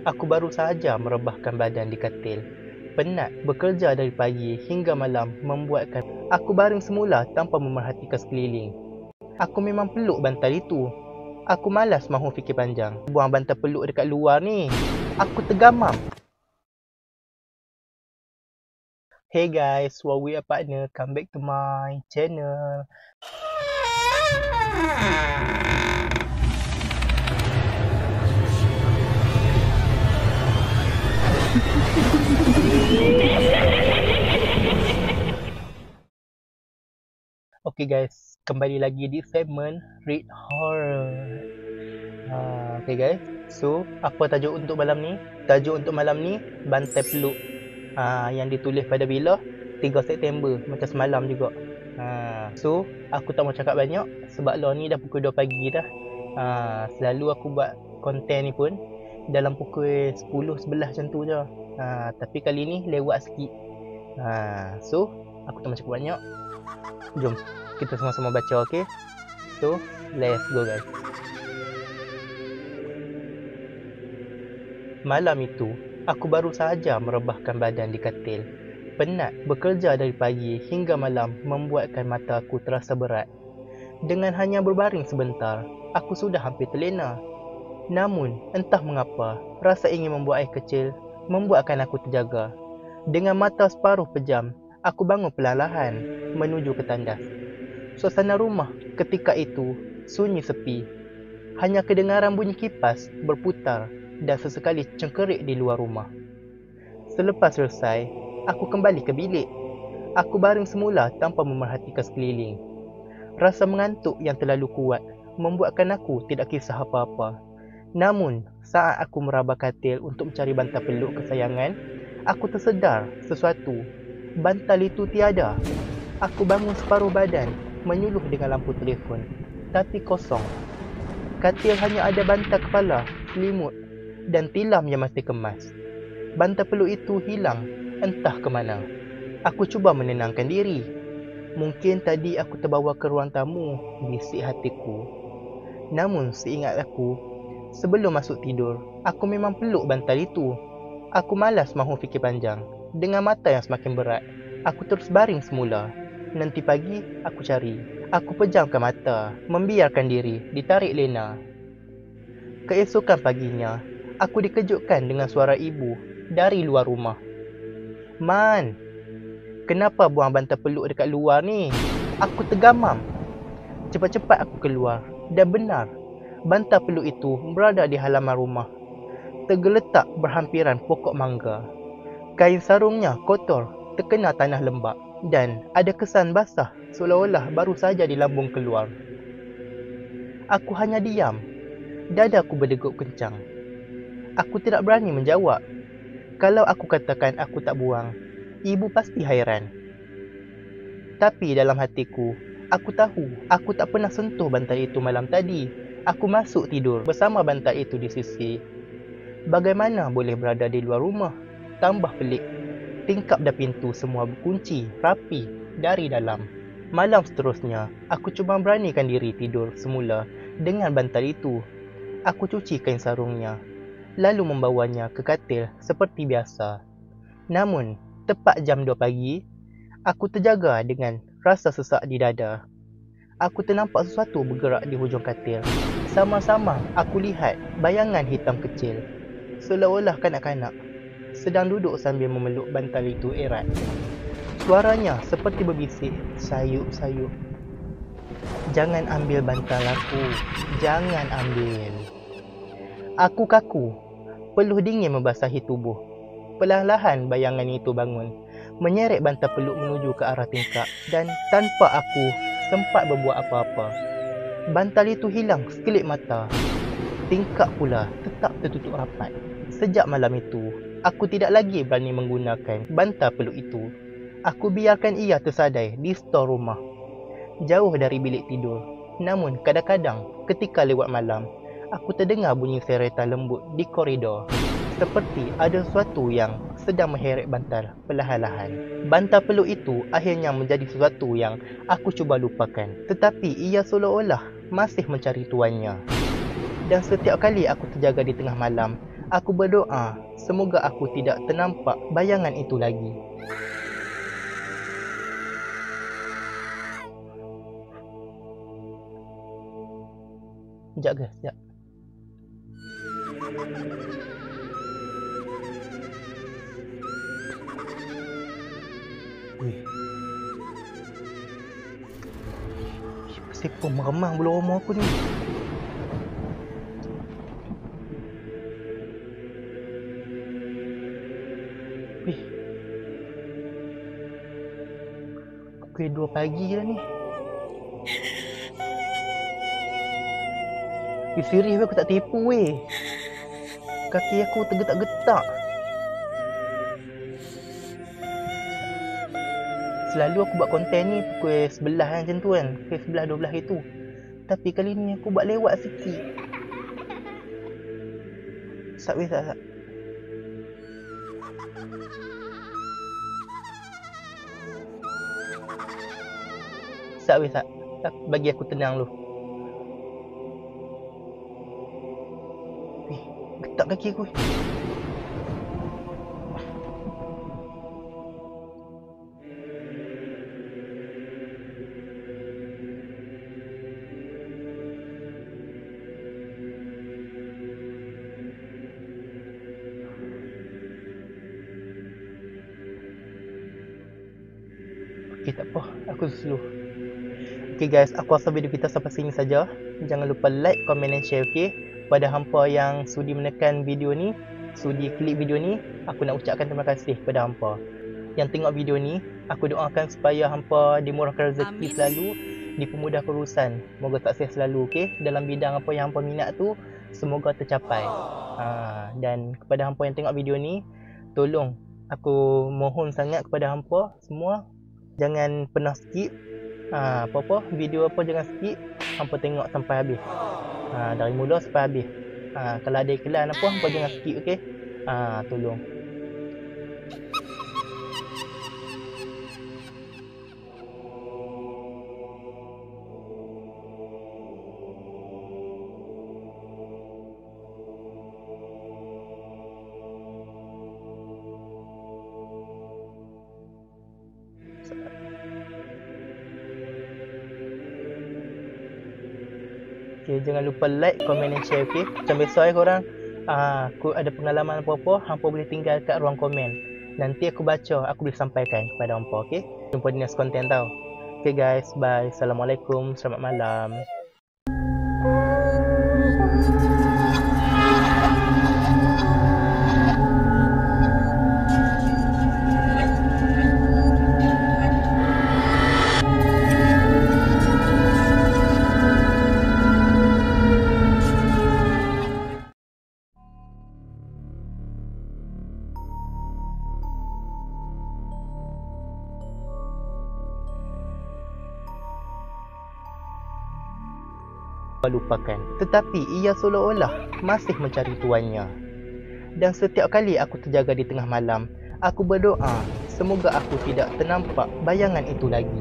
Aku baru sahaja merebahkan badan di katil. Penat bekerja dari pagi hingga malam membuatkan aku baring semula tanpa memerhatikan sekeliling. Aku memang peluk bantal itu. Aku malas mahu fikir panjang. Buang bantal peluk dekat luar ni. Aku tergamam. Hey guys, Huawei partner, come back to my channel. Okay guys, kembali lagi di segmen Read Horror. Okay guys, so apa tajuk untuk malam ni? Tajuk untuk malam ni Bantai Peluk. Yang ditulis pada bila? 3 September, macam semalam juga. So aku tak mau cakap banyak sebab lah ni dah pukul 2 pagi dah. Selalu aku buat konten ni pun dalam pukul 10-11 macam tu je. Tapi kali ni lewat sikit. So aku tak mau cakap banyak. Jom kita sama-sama baca, okay? So let's go guys. Malam itu aku baru sahaja merebahkan badan di katil. Penat bekerja dari pagi hingga malam membuatkan mata aku terasa berat. Dengan hanya berbaring sebentar, aku sudah hampir terlena. Namun, entah mengapa, rasa ingin membuat air kecil membuatkan aku terjaga. Dengan mata separuh pejam, aku bangun perlahan menuju ke tandas. Suasana rumah ketika itu sunyi sepi. Hanya kedengaran bunyi kipas berputar dan sesekali cengkerik di luar rumah. Selepas selesai, aku kembali ke bilik. Aku baring semula tanpa memerhatikan sekeliling. Rasa mengantuk yang terlalu kuat membuatkan aku tidak kisah apa-apa. Namun, saat aku meraba katil untuk mencari bantal peluk kesayangan, aku tersedar sesuatu. Bantal itu tiada. Aku bangun separuh badan, menyuluh dengan lampu telefon, tapi kosong. Katil hanya ada bantal kepala, selimut dan tilam yang masih kemas. Bantal peluk itu hilang, entah ke mana. Aku cuba menenangkan diri. Mungkin tadi aku terbawa ke ruang tamu, bisik hatiku. Namun seingat aku, sebelum masuk tidur, aku memang peluk bantal itu. Aku malas mahu fikir panjang. Dengan mata yang semakin berat, aku terus baring semula. Nanti pagi, aku cari. Aku pejamkan mata, membiarkan diri ditarik lena. Keesokan paginya, aku dikejutkan dengan suara ibu dari luar rumah. Man, kenapa buang bantal peluk dekat luar ni? Aku tergamam. Cepat-cepat aku keluar. Dan benar, bantal peluk itu berada di halaman rumah. Tergeletak berhampiran pokok mangga. Kain sarungnya kotor, terkena tanah lembap. Dan ada kesan basah seolah-olah baru saja dilambung keluar. Aku hanya diam. Dadaku berdegup kencang. Aku tidak berani menjawab. Kalau aku katakan aku tak buang, ibu pasti hairan. Tapi dalam hatiku, aku tahu aku tak pernah sentuh bantal itu malam tadi. Aku masuk tidur bersama bantal itu di sisi. Bagaimana boleh berada di luar rumah? Tambah pelik, tingkap dan pintu semua berkunci rapi dari dalam. Malam seterusnya, aku cuma beranikan diri tidur semula dengan bantal itu. Aku cuci kain sarungnya, lalu membawanya ke katil seperti biasa. Namun, tepat jam 2 pagi, aku terjaga dengan rasa sesak di dada. Aku ternampak sesuatu bergerak di hujung katil. Sama-sama aku lihat bayangan hitam kecil, seolah-olah kanak-kanak sedang duduk sambil memeluk bantal itu erat. Suaranya seperti berbisik, sayup-sayup. Jangan ambil bantal aku, jangan ambil. Aku kaku, peluh dingin membasahi tubuh. Perlahan-lahan bayangan itu bangun, menyeret bantal peluk menuju ke arah tingkap dan tanpa aku sempat berbuat apa-apa, bantal itu hilang sekelip mata. Tingkap pula tetap tertutup rapat. Sejak malam itu, aku tidak lagi berani menggunakan bantal peluk itu. Aku biarkan ia tersadai di stor rumah, jauh dari bilik tidur. Namun kadang-kadang ketika lewat malam, aku terdengar bunyi seretan lembut di koridor. Seperti ada sesuatu yang sedang mengheret bantal perlahan-lahan. Bantal peluk itu akhirnya menjadi sesuatu yang aku cuba lupakan. Tetapi ia seolah-olah masih mencari tuannya. Dan setiap kali aku terjaga di tengah malam, Aku berdoa, semoga aku tidak ternampak bayangan itu lagi. Sekejap guys, sekejap. Weh. Pasal pun meremang bulu roma aku ni. Weh. Pukul 2 pagi dah ni. Serius aku tak tipu weh. Kaki aku tergetak-getak. Selalu aku buat konten ni pukul 11 kan, macam tu kan. Pukul 11-12 itu. Tapi kali ni aku buat lewat sikit. Sat weh, sat. Sat weh, sat. Bagi aku tenang dulu. Getak kaki aku. Okay, tak apa. Aku slow. Okay guys, aku rasa video kita sampai sini saja. Jangan lupa like, comment dan share, okay? Pada hampa yang sudi menekan video ni, sudi klik video ni, aku nak ucapkan terima kasih pada hampa. Yang tengok video ni, aku doakan supaya hampa dimurahkan rezeki selalu, dipermudahkan urusan. Semoga sukses selalu, okay? Dalam bidang apa yang hampa minat tu, semoga tercapai. Dan kepada hampa yang tengok video ni, tolong aku mohon sangat kepada hampa semua, jangan pernah skip. Apa-apa video apa jangan skip, hampa tengok sampai habis. Dari mula sampai habis. Kalau ada iklan apa, hampa jangan skip, okey? Tolong. Okay, jangan lupa like, komen dan share, okay? Macam biasa korang, aku ada pengalaman apa-apa, hampa boleh tinggal kat ruang komen. Nanti aku baca, aku boleh sampaikan kepada hampa, okay? Jumpa di next content tau. Okay guys, bye. Assalamualaikum, selamat malam. Lupakan, tetapi ia seolah-olah masih mencari tuannya. Dan setiap kali aku terjaga di tengah malam, aku berdoa semoga aku tidak ternampak bayangan itu lagi.